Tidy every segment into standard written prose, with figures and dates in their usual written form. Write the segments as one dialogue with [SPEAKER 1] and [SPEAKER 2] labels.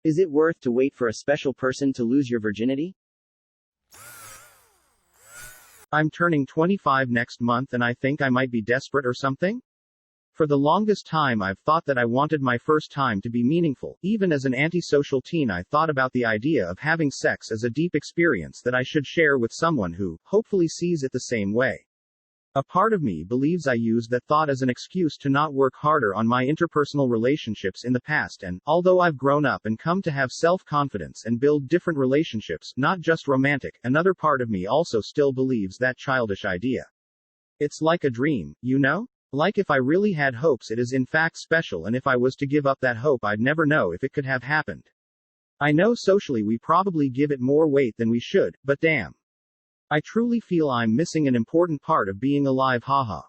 [SPEAKER 1] Is it worth to wait for a special person to lose your virginity?
[SPEAKER 2] I'm turning 25 next month and I think I might be desperate or something? For the longest time I've thought that I wanted my first time to be meaningful. Even as an antisocial teen I thought about the idea of having sex as a deep experience that I should share with someone who, hopefully, sees it the same way. A part of me believes I used that thought as an excuse to not work harder on my interpersonal relationships in the past, and, although I've grown up and come to have self-confidence and build different relationships, not just romantic, another part of me also still believes that childish idea. It's like a dream, you know? Like if I really had hopes it is in fact special, and if I was to give up that hope I'd never know if it could have happened. I know socially we probably give it more weight than we should, but damn. I truly feel I'm missing an important part of being alive, haha.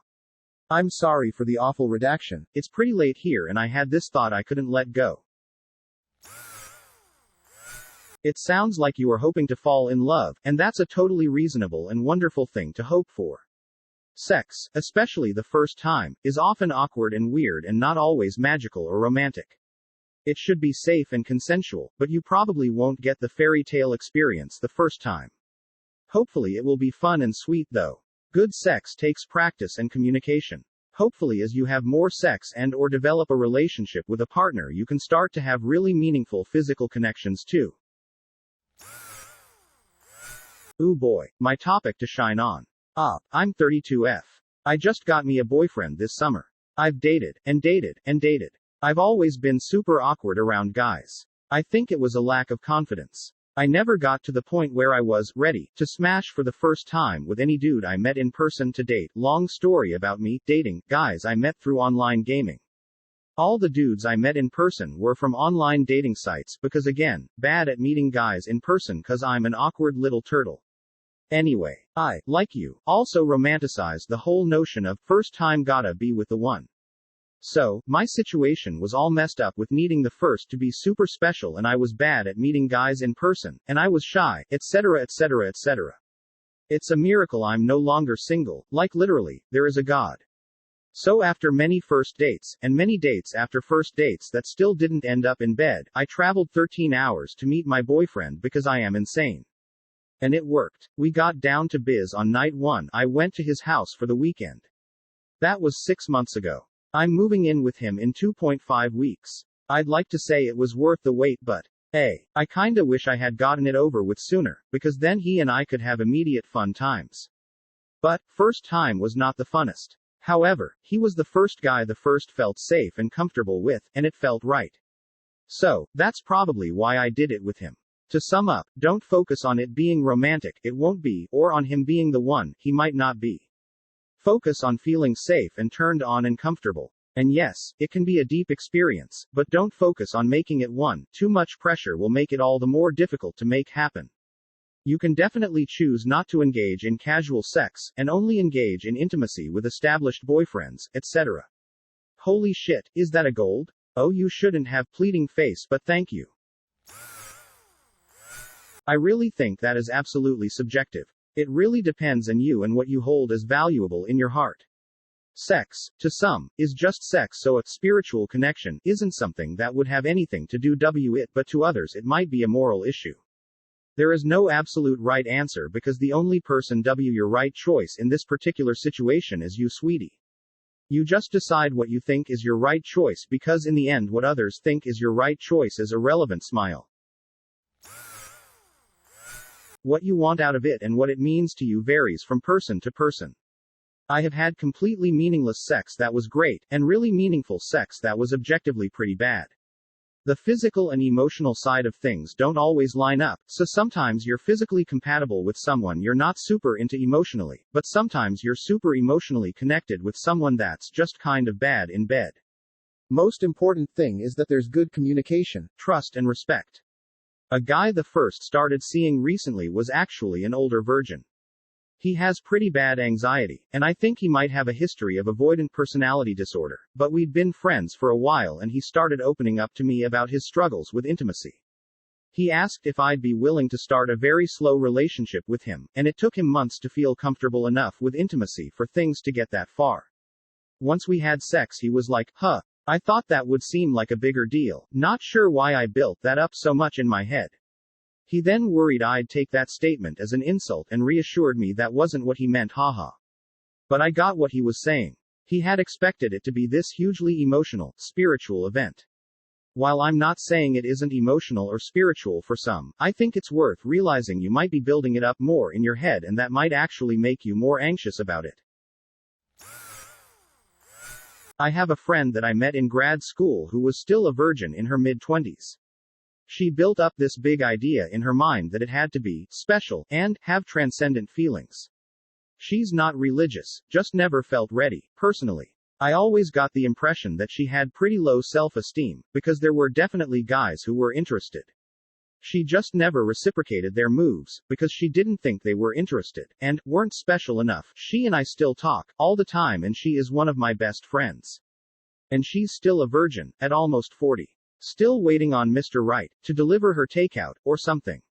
[SPEAKER 2] I'm sorry for the awful redaction. It's pretty late here and I had this thought I couldn't let go. It sounds like you are hoping to fall in love, and that's a totally reasonable and wonderful thing to hope for. Sex, especially the first time, is often awkward and weird and not always magical or romantic. It should be safe and consensual, but you probably won't get the fairy tale experience the first time. Hopefully it will be fun and sweet though. Good sex takes practice and communication. Hopefully as you have more sex and/or develop a relationship with a partner you can start to have really meaningful physical connections too. Ooh boy, my topic to shine on. I'm 32F. I just got me a boyfriend this summer. I've dated, and dated, and dated. I've always been super awkward around guys. I think it was a lack of confidence. I never got to the point where I was ready to smash for the first time with any dude I met in person to date. Long story about me dating guys I met through online gaming. All the dudes I met in person were from online dating sites because again, bad at meeting guys in person cause I'm an awkward little turtle. Anyway, I, like you, also romanticize the whole notion of first time gotta be with the one. So, my situation was all messed up with needing the first to be super special and I was bad at meeting guys in person, and I was shy, etc etc etc. It's a miracle I'm no longer single, like literally, there is a God. So after many first dates, and many dates after first dates that still didn't end up in bed, I traveled 13 hours to meet my boyfriend because I am insane. And it worked. We got down to biz on night 1, I went to his house for the weekend. That was 6 months ago. I'm moving in with him in 2.5 weeks. I'd like to say it was worth the wait, but, hey, I kinda wish I had gotten it over with sooner, because then he and I could have immediate fun times. But, first time was not the funnest. However, he was the first guy the first felt safe and comfortable with, and it felt right. So, that's probably why I did it with him. To sum up, don't focus on it being romantic, it won't be, or on him being the one, he might not be. Focus on feeling safe and turned on and comfortable. And yes, it can be a deep experience, but don't focus on making it one. Too much pressure will make it all the more difficult to make happen. You can definitely choose not to engage in casual sex, and only engage in intimacy with established boyfriends, etc. Holy shit, is that a gold? Oh, you shouldn't have pleading face, but thank you. I really think that is absolutely subjective. It really depends on you and what you hold as valuable in your heart. Sex, to some, is just sex, so a spiritual connection isn't something that would have anything to do with it, but to others it might be a moral issue. There is no absolute right answer because the only person your right choice in this particular situation is you, sweetie. You just decide what you think is your right choice because in the end what others think is your right choice is irrelevant. Smile. What you want out of it and what it means to you varies from person to person. I have had completely meaningless sex that was great, and really meaningful sex that was objectively pretty bad. The physical and emotional side of things don't always line up, so sometimes you're physically compatible with someone you're not super into emotionally, but sometimes you're super emotionally connected with someone that's just kind of bad in bed. Most important thing is that there's good communication, trust and respect. A guy the first started seeing recently was actually an older virgin. He has pretty bad anxiety, and I think he might have a history of avoidant personality disorder, but we'd been friends for a while and he started opening up to me about his struggles with intimacy. He asked if I'd be willing to start a very slow relationship with him, and it took him months to feel comfortable enough with intimacy for things to get that far. Once we had sex he was like, I thought that would seem like a bigger deal, not sure why I built that up so much in my head. He then worried I'd take that statement as an insult and reassured me that wasn't what he meant, haha. But I got what he was saying. He had expected it to be this hugely emotional, spiritual event. While I'm not saying it isn't emotional or spiritual for some, I think it's worth realizing you might be building it up more in your head and that might actually make you more anxious about it. I have a friend that I met in grad school who was still a virgin in her mid-20s. She built up this big idea in her mind that it had to be special and have transcendent feelings. She's not religious, just never felt ready, personally. I always got the impression that she had pretty low self-esteem, because there were definitely guys who were interested. She just never reciprocated their moves, because she didn't think they were interested, and weren't special enough. She and I still talk, all the time, and she is one of my best friends. And she's still a virgin, at almost 40. Still waiting on Mr. Right, to deliver her takeout, or something.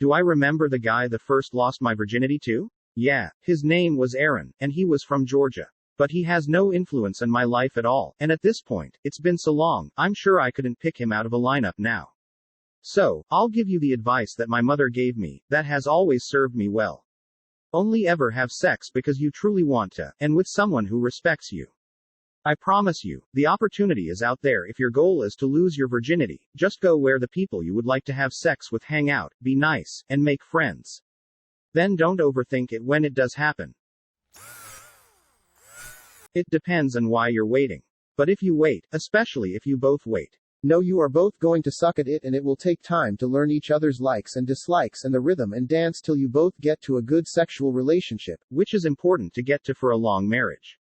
[SPEAKER 2] Do I remember the guy that first lost my virginity to? Yeah, his name was Aaron, and he was from Georgia. But he has no influence in my life at all, and at this point, it's been so long, I'm sure I couldn't pick him out of a lineup now. So, I'll give you the advice that my mother gave me, that has always served me well. Only ever have sex because you truly want to, and with someone who respects you. I promise you, the opportunity is out there if your goal is to lose your virginity. Just go where the people you would like to have sex with hang out, be nice, and make friends. Then don't overthink it when it does happen. It depends on why you're waiting. But if you wait, especially if you both wait, know you are both going to suck at it and it will take time to learn each other's likes and dislikes and the rhythm and dance till you both get to a good sexual relationship, which is important to get to for a long marriage.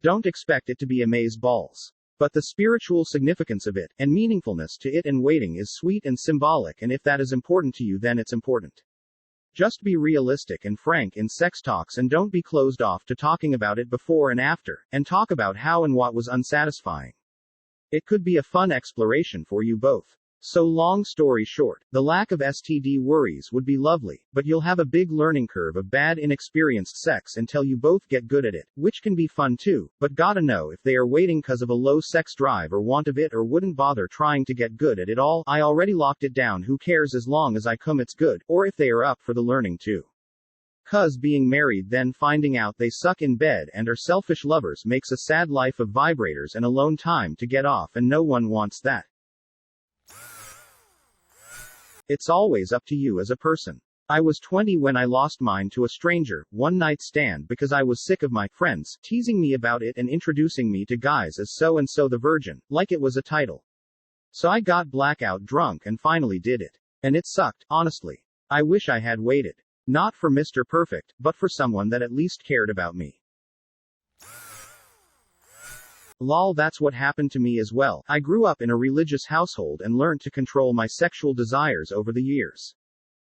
[SPEAKER 2] Don't expect it to be amazeballs. But the spiritual significance of it, and meaningfulness to it and waiting is sweet and symbolic, and if that is important to you then it's important. Just be realistic and frank in sex talks and don't be closed off to talking about it before and after, and talk about how and what was unsatisfying. It could be a fun exploration for you both. So long story short, the lack of STD worries would be lovely, but you'll have a big learning curve of bad inexperienced sex until you both get good at it, which can be fun too, but gotta know if they are waiting cause of a low sex drive or want of it or wouldn't bother trying to get good at it all. I already locked it down, who cares as long as I come it's good, or if they are up for the learning too. Cause being married then finding out they suck in bed and are selfish lovers makes a sad life of vibrators and alone time to get off, and no one wants that. It's always up to you as a person. I was 20 when I lost mine to a stranger, one night stand, because I was sick of my friends teasing me about it and introducing me to guys as so and so the virgin, like it was a title. So I got blackout drunk and finally did it. And it sucked, honestly. I wish I had waited. Not for Mr. Perfect, but for someone that at least cared about me. Lol, that's what happened to me as well. I grew up in a religious household and learned to control my sexual desires over the years.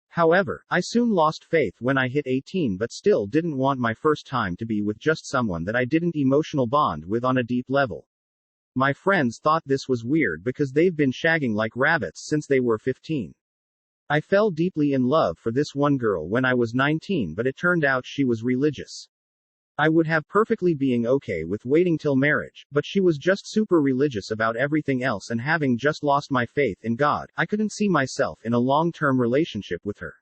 [SPEAKER 2] However, I soon lost faith when I hit 18, but still didn't want my first time to be with just someone that I didn't emotional bond with on a deep level. My friends thought this was weird because they've been shagging like rabbits since they were 15. I fell deeply in love for this one girl when I was 19, but it turned out she was religious. I would have perfectly being okay with waiting till marriage, but she was just super religious about everything else, and having just lost my faith in God, I couldn't see myself in a long-term relationship with her.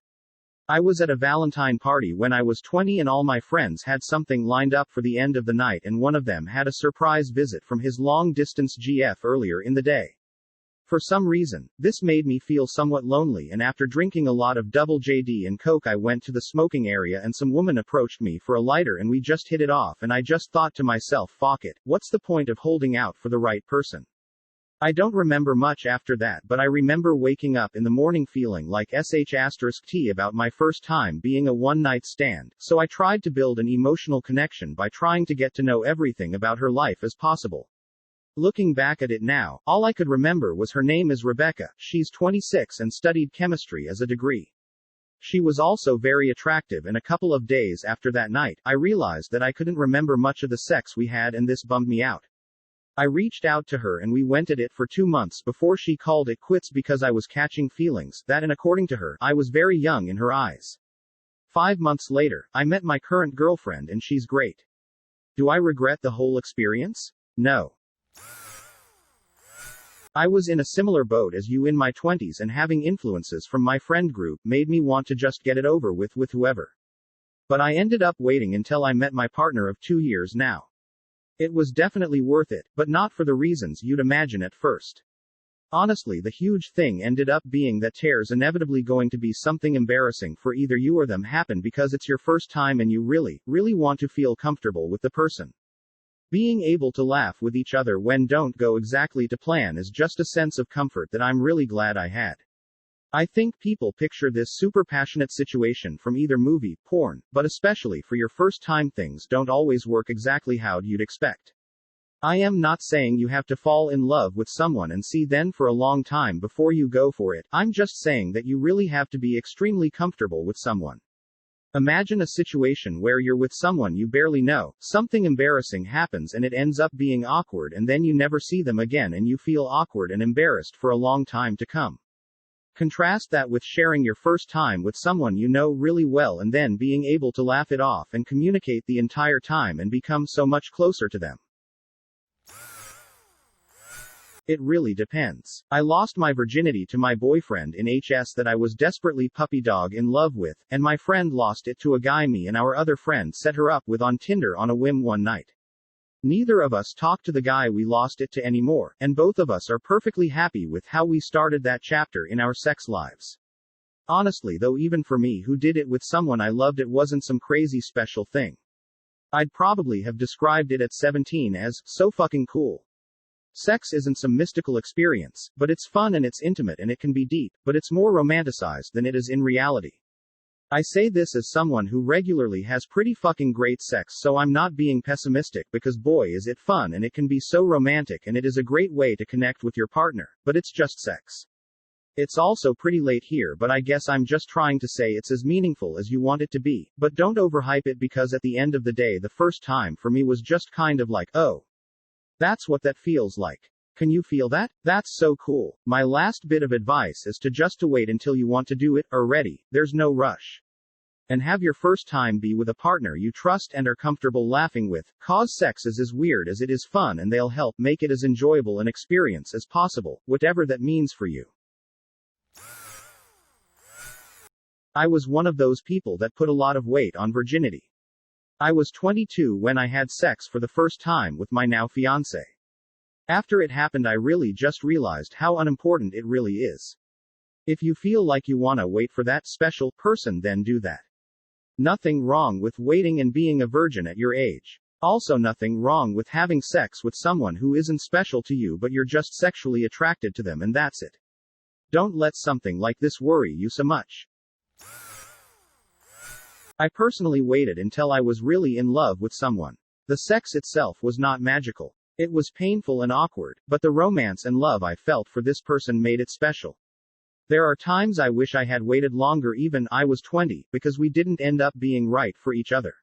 [SPEAKER 2] I was at a Valentine party when I was 20 and all my friends had something lined up for the end of the night, and one of them had a surprise visit from his long-distance GF earlier in the day. For some reason, this made me feel somewhat lonely, and after drinking a lot of double JD and Coke I went to the smoking area and some woman approached me for a lighter and we just hit it off, and I just thought to myself, fuck it, what's the point of holding out for the right person? I don't remember much after that, but I remember waking up in the morning feeling like sh*t about my first time being a one-night stand, so I tried to build an emotional connection by trying to get to know everything about her life as possible. Looking back at it now, all I could remember was her name is Rebecca, she's 26 and studied chemistry as a degree. She was also very attractive, and a couple of days after that night, I realized that I couldn't remember much of the sex we had, and this bummed me out. I reached out to her and we went at it for 2 months before she called it quits because I was catching feelings that, and according to her, I was very young in her eyes. 5 months later, I met my current girlfriend and she's great. Do I regret the whole experience? No. I was in a similar boat as you in my 20s, and having influences from my friend group made me want to just get it over with whoever. But I ended up waiting until I met my partner of 2 years now. It was definitely worth it, but not for the reasons you'd imagine at first. Honestly, the huge thing ended up being that tears inevitably going to be something embarrassing for either you or them happen because it's your first time and you really, really want to feel comfortable with the person. Being able to laugh with each other when don't go exactly to plan is just a sense of comfort that I'm really glad I had. I think people picture this super passionate situation from either movie, porn, but especially for your first time things don't always work exactly how you'd expect. I am not saying you have to fall in love with someone and see them for a long time before you go for it. I'm just saying that you really have to be extremely comfortable with someone. Imagine a situation where you're with someone you barely know, something embarrassing happens and it ends up being awkward, and then you never see them again and you feel awkward and embarrassed for a long time to come. Contrast that with sharing your first time with someone you know really well and then being able to laugh it off and communicate the entire time and become so much closer to them. It really depends. I lost my virginity to my boyfriend in HS that I was desperately puppy dog in love with, and my friend lost it to a guy me and our other friend set her up with on Tinder on a whim one night. Neither of us talked to the guy we lost it to anymore, and both of us are perfectly happy with how we started that chapter in our sex lives. Honestly though, even for me who did it with someone I loved, it wasn't some crazy special thing. I'd probably have described it at 17 as, so fucking cool. Sex isn't some mystical experience, but it's fun and it's intimate and it can be deep, but it's more romanticized than it is in reality. I say this as someone who regularly has pretty fucking great sex, so I'm not being pessimistic, because boy is it fun and it can be so romantic and it is a great way to connect with your partner, but it's just sex. It's also pretty late here, but I guess I'm just trying to say it's as meaningful as you want it to be, but don't overhype it, because at the end of the day the first time for me was just kind of like, oh, that's what that feels like. Can you feel that? That's so cool. My last bit of advice is to just to wait until you want to do it, or ready, there's no rush. And have your first time be with a partner you trust and are comfortable laughing with, cause sex is as weird as it is fun and they'll help make it as enjoyable an experience as possible, whatever that means for you. I was one of those people that put a lot of weight on virginity. I was 22 when I had sex for the first time with my now fiancé. After it happened, I really just realized how unimportant it really is. If you feel like you wanna wait for that special person, then do that. Nothing wrong with waiting and being a virgin at your age. Also nothing wrong with having sex with someone who isn't special to you but you're just sexually attracted to them, and that's it. Don't let something like this worry you so much. I personally waited until I was really in love with someone. The sex itself was not magical. It was painful and awkward, but the romance and love I felt for this person made it special. There are times I wish I had waited longer, even I was 20, because we didn't end up being right for each other.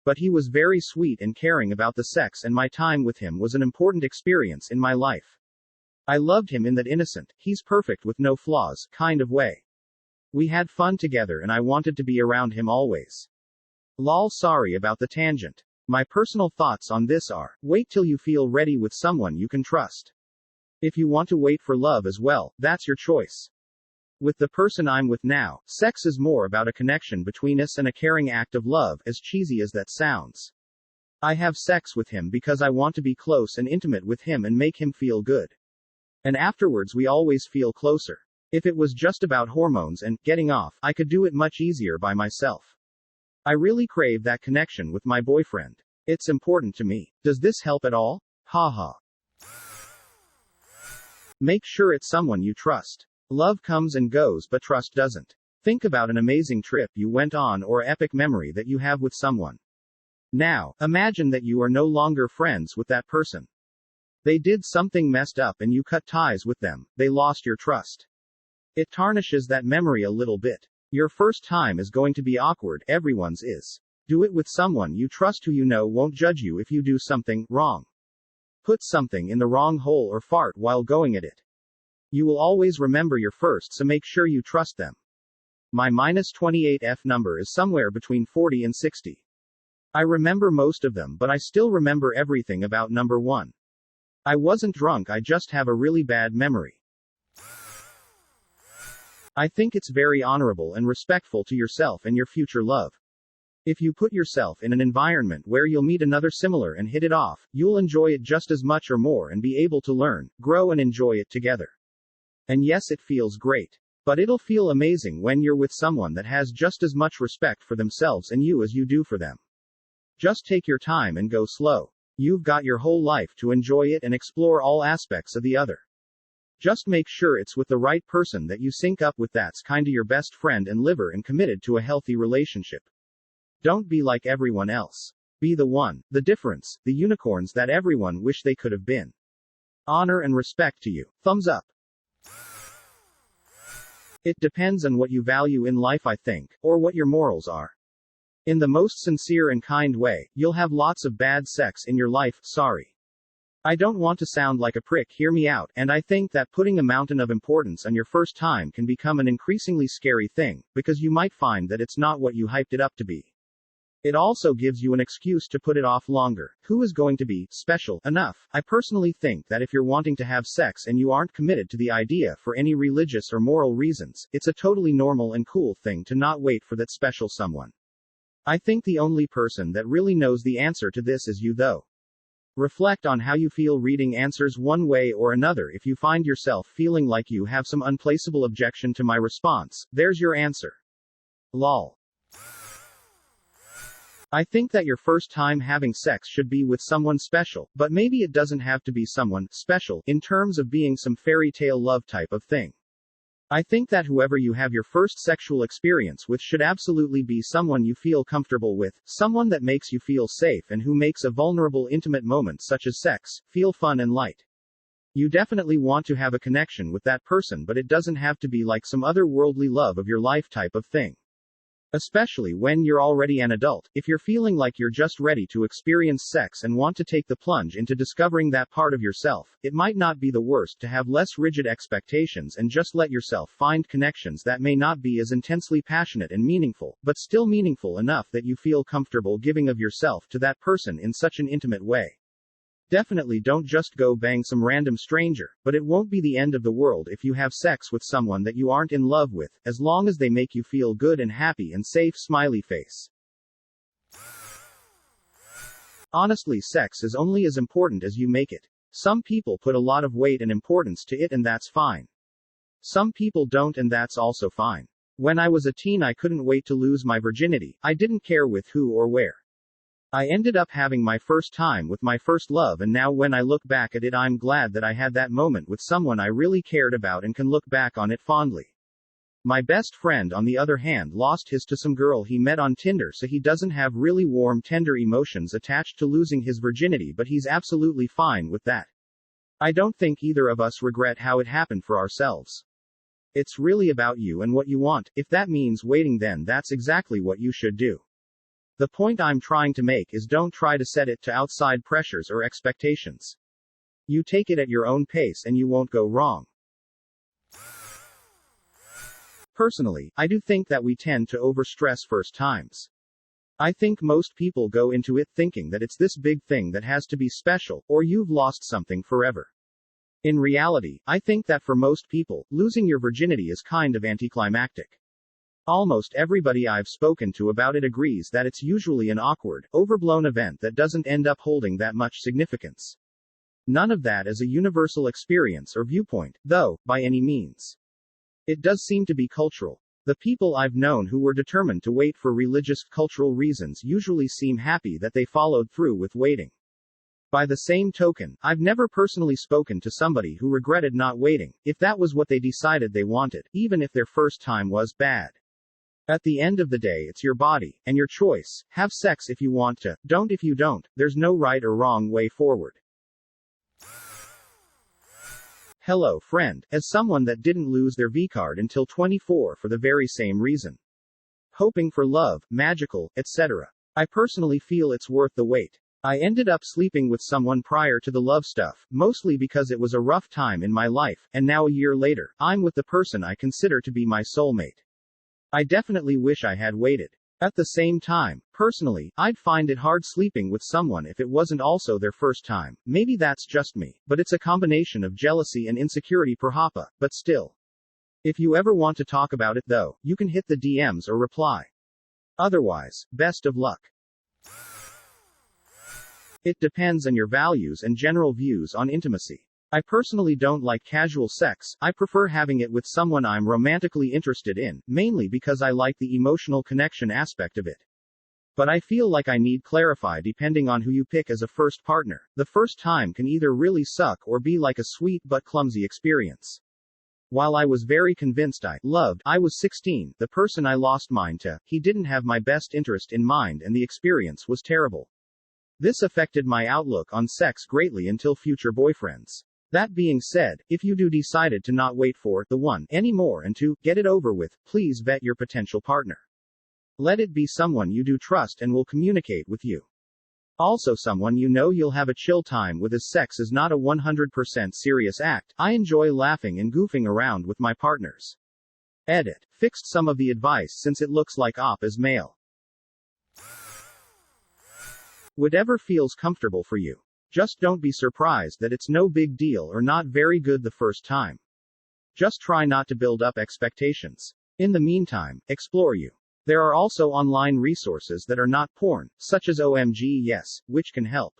[SPEAKER 2] But he was very sweet and caring about the sex, and my time with him was an important experience in my life. I loved him in that innocent, he's perfect with no flaws kind of way. We had fun together and I wanted to be around him always. Lol, sorry about the tangent. My personal thoughts on this are, wait till you feel ready with someone you can trust. If you want to wait for love as well, that's your choice. With the person I'm with now, sex is more about a connection between us and a caring act of love, as cheesy as that sounds. I have sex with him because I want to be close and intimate with him and make him feel good. And afterwards we always feel closer. If it was just about hormones and getting off, I could do it much easier by myself. I really crave that connection with my boyfriend. It's important to me. Does this help at all? Haha. Make sure it's someone you trust. Love comes and goes, but trust doesn't. Think about an amazing trip you went on or epic memory that you have with someone. Now, imagine that you are no longer friends with that person. They did something messed up and you cut ties with them. They lost your trust. It tarnishes that memory a little bit. Your first time is going to be awkward, everyone's is. Do it with someone you trust who you know won't judge you if you do something wrong. Put something in the wrong hole or fart while going at it. You will always remember your first, so make sure you trust them. My -28F number is somewhere between 40 and 60. I remember most of them, but I still remember everything about number 1. I wasn't drunk, I just have a really bad memory. I think it's very honorable and respectful to yourself and your future love. If you put yourself in an environment where you'll meet another similar and hit it off, you'll enjoy it just as much or more and be able to learn, grow and enjoy it together. And yes, it feels great. But it'll feel amazing when you're with someone that has just as much respect for themselves and you as you do for them. Just take your time and go slow. You've got your whole life to enjoy it and explore all aspects of the other. Just make sure it's with the right person that you sync up with, that's kinda your best friend and liver and committed to a healthy relationship. Don't be like everyone else. Be the one, the difference, the unicorns that everyone wish they could have been. Honor and respect to you. Thumbs up. It depends on what you value in life, I think, or what your morals are. In the most sincere and kind way, you'll have lots of bad sex in your life, sorry. I don't want to sound like a prick, hear me out, and I think that putting a mountain of importance on your first time can become an increasingly scary thing, because you might find that it's not what you hyped it up to be. It also gives you an excuse to put it off longer. Who is going to be special enough? I personally think that if you're wanting to have sex and you aren't committed to the idea for any religious or moral reasons, it's a totally normal and cool thing to not wait for that special someone. I think the only person that really knows the answer to this is you, though. Reflect on how you feel reading answers one way or another. If you find yourself feeling like you have some unplaceable objection to my response, there's your answer. Lol. I think that your first time having sex should be with someone special, but maybe it doesn't have to be someone special in terms of being some fairy tale love type of thing. I think that whoever you have your first sexual experience with should absolutely be someone you feel comfortable with, someone that makes you feel safe and who makes a vulnerable intimate moment such as sex feel fun and light. You definitely want to have a connection with that person, but it doesn't have to be like some other worldly love of your life type of thing. Especially when you're already an adult, if you're feeling like you're just ready to experience sex and want to take the plunge into discovering that part of yourself, it might not be the worst to have less rigid expectations and just let yourself find connections that may not be as intensely passionate and meaningful, but still meaningful enough that you feel comfortable giving of yourself to that person in such an intimate way. Definitely don't just go bang some random stranger, but it won't be the end of the world if you have sex with someone that you aren't in love with, as long as they make you feel good and happy and safe, smiley face. Honestly, sex is only as important as you make it. Some people put a lot of weight and importance to it, and that's fine. Some people don't, and that's also fine. When I was a teen, I couldn't wait to lose my virginity. I didn't care with who or where. I ended up having my first time with my first love, and now when I look back at it, I'm glad that I had that moment with someone I really cared about and can look back on it fondly. My best friend, on the other hand, lost his to some girl he met on Tinder, so he doesn't have really warm, tender emotions attached to losing his virginity, but he's absolutely fine with that. I don't think either of us regret how it happened for ourselves. It's really about you and what you want. If that means waiting, then that's exactly what you should do. The point I'm trying to make is don't try to set it to outside pressures or expectations. You take it at your own pace and you won't go wrong. Personally, I do think that we tend to overstress first times. I think most people go into it thinking that it's this big thing that has to be special, or you've lost something forever. In reality, I think that for most people, losing your virginity is kind of anticlimactic. Almost everybody I've spoken to about it agrees that it's usually an awkward, overblown event that doesn't end up holding that much significance. None of that is a universal experience or viewpoint, though, by any means. It does seem to be cultural. The people I've known who were determined to wait for religious, cultural reasons usually seem happy that they followed through with waiting. By the same token, I've never personally spoken to somebody who regretted not waiting, if that was what they decided they wanted, even if their first time was bad. At the end of the day, it's your body, and your choice. Have sex if you want to, don't if you don't. There's no right or wrong way forward. Hello, friend. As someone that didn't lose their V-card until 24 for the very same reason. Hoping for love, magical, etc. I personally feel it's worth the wait. I ended up sleeping with someone prior to the love stuff, mostly because it was a rough time in my life, and now a year later, I'm with the person I consider to be my soulmate. I definitely wish I had waited. At the same time, personally, I'd find it hard sleeping with someone if it wasn't also their first time. Maybe that's just me, but it's a combination of jealousy and insecurity per hoppa, but still. If you ever want to talk about it though, you can hit the DMs or reply. Otherwise, best of luck. It depends on your values and general views on intimacy. I personally don't like casual sex. I prefer having it with someone I'm romantically interested in, mainly because I like the emotional connection aspect of it. But I feel like I need clarify depending on who you pick as a first partner. The first time can either really suck or be like a sweet but clumsy experience. While I was very convinced I was 16, the person I lost mine to, he didn't have my best interest in mind and the experience was terrible. This affected my outlook on sex greatly until future boyfriends. That being said, if you do decided to not wait for the one anymore and to get it over with, please vet your potential partner. Let it be someone you do trust and will communicate with you. Also someone you know you'll have a chill time with, as sex is not a 100% serious act. I enjoy laughing and goofing around with my partners. Edit. Fixed some of the advice since it looks like op is male. Whatever feels comfortable for you. Just don't be surprised that it's no big deal or not very good the first time. Just try not to build up expectations. In the meantime, explore you. There are also online resources that are not porn, such as OMG Yes, which can help.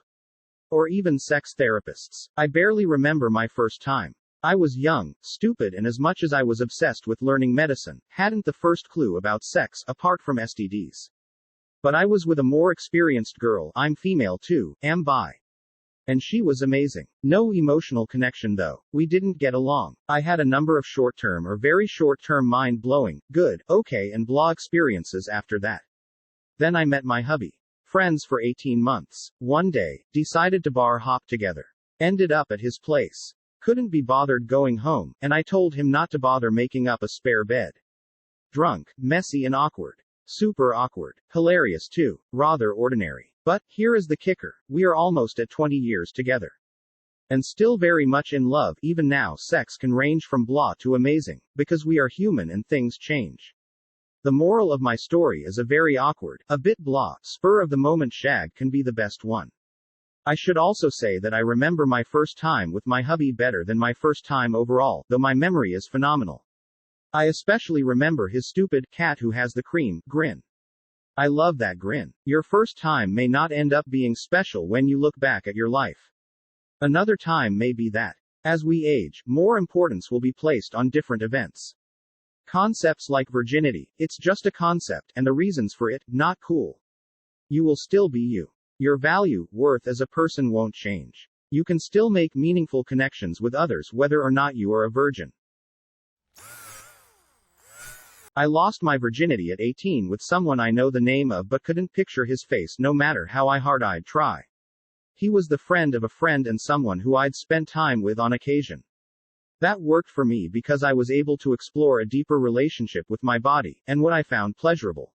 [SPEAKER 2] Or even sex therapists. I barely remember my first time. I was young, stupid, and as much as I was obsessed with learning medicine, hadn't the first clue about sex, apart from STDs. But I was with a more experienced girl. I'm female too, am bi. And she was amazing. No emotional connection though. We didn't get along. I had a number of short-term or very short-term mind-blowing, good, okay and blah experiences after that. Then I met my hubby. Friends for 18 months. One day, decided to bar hop together. Ended up at his place. Couldn't be bothered going home, and I told him not to bother making up a spare bed. Drunk, messy and awkward. Super awkward. Hilarious too. Rather ordinary. But, here is the kicker, we are almost at 20 years together. And still very much in love. Even now sex can range from blah to amazing, because we are human and things change. The moral of my story is a very awkward, a bit blah, spur of the moment shag can be the best one. I should also say that I remember my first time with my hubby better than my first time overall, though my memory is phenomenal. I especially remember his stupid cat who has the cream grin. I love that grin. Your first time may not end up being special when you look back at your life. Another time may be that. As we age, more importance will be placed on different events. Concepts like virginity, it's just a concept, and the reasons for it, not cool. You will still be you. Your value, worth as a person won't change. You can still make meaningful connections with others whether or not you are a virgin. I lost my virginity at 18 with someone I know the name of but couldn't picture his face no matter how hard I'd try. He was the friend of a friend and someone who I'd spent time with on occasion. That worked for me because I was able to explore a deeper relationship with my body, and what I found pleasurable.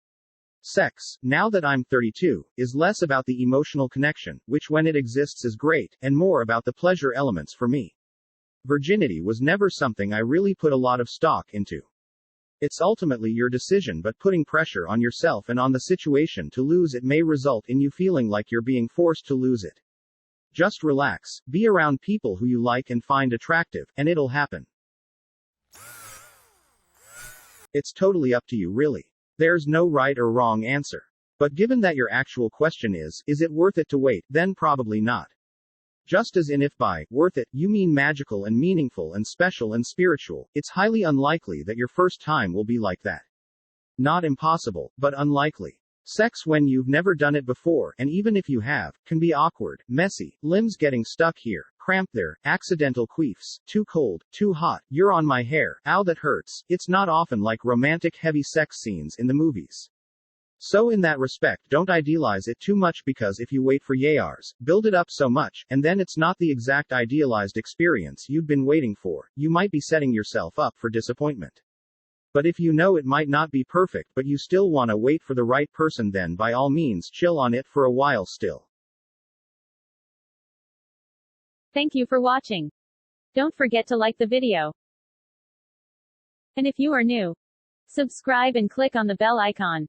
[SPEAKER 2] Sex, now that I'm 32, is less about the emotional connection, which when it exists is great, and more about the pleasure elements for me. Virginity was never something I really put a lot of stock into. It's ultimately your decision, but putting pressure on yourself and on the situation to lose it may result in you feeling like you're being forced to lose it. Just relax, be around people who you like and find attractive, and it'll happen. It's totally up to you really. There's no right or wrong answer. But given that your actual question is it worth it to wait, then probably not. Just as in if by worth it, you mean magical and meaningful and special and spiritual, it's highly unlikely that your first time will be like that. Not impossible, but unlikely. Sex when you've never done it before, and even if you have, can be awkward, messy, limbs getting stuck here, cramped there, accidental queefs, too cold, too hot, you're on my hair, ow that hurts. It's not often like romantic heavy sex scenes in the movies. So in that respect, don't idealize it too much, because if you wait for years, build it up so much, and then it's not the exact idealized experience you'd been waiting for, you might be setting yourself up for disappointment. But if you know it might not be perfect but you still want to wait for the right person, then by all means chill on it for a while still.
[SPEAKER 3] Thank you for watching. Don't forget to like the video. And if you are new, subscribe and click on the bell icon.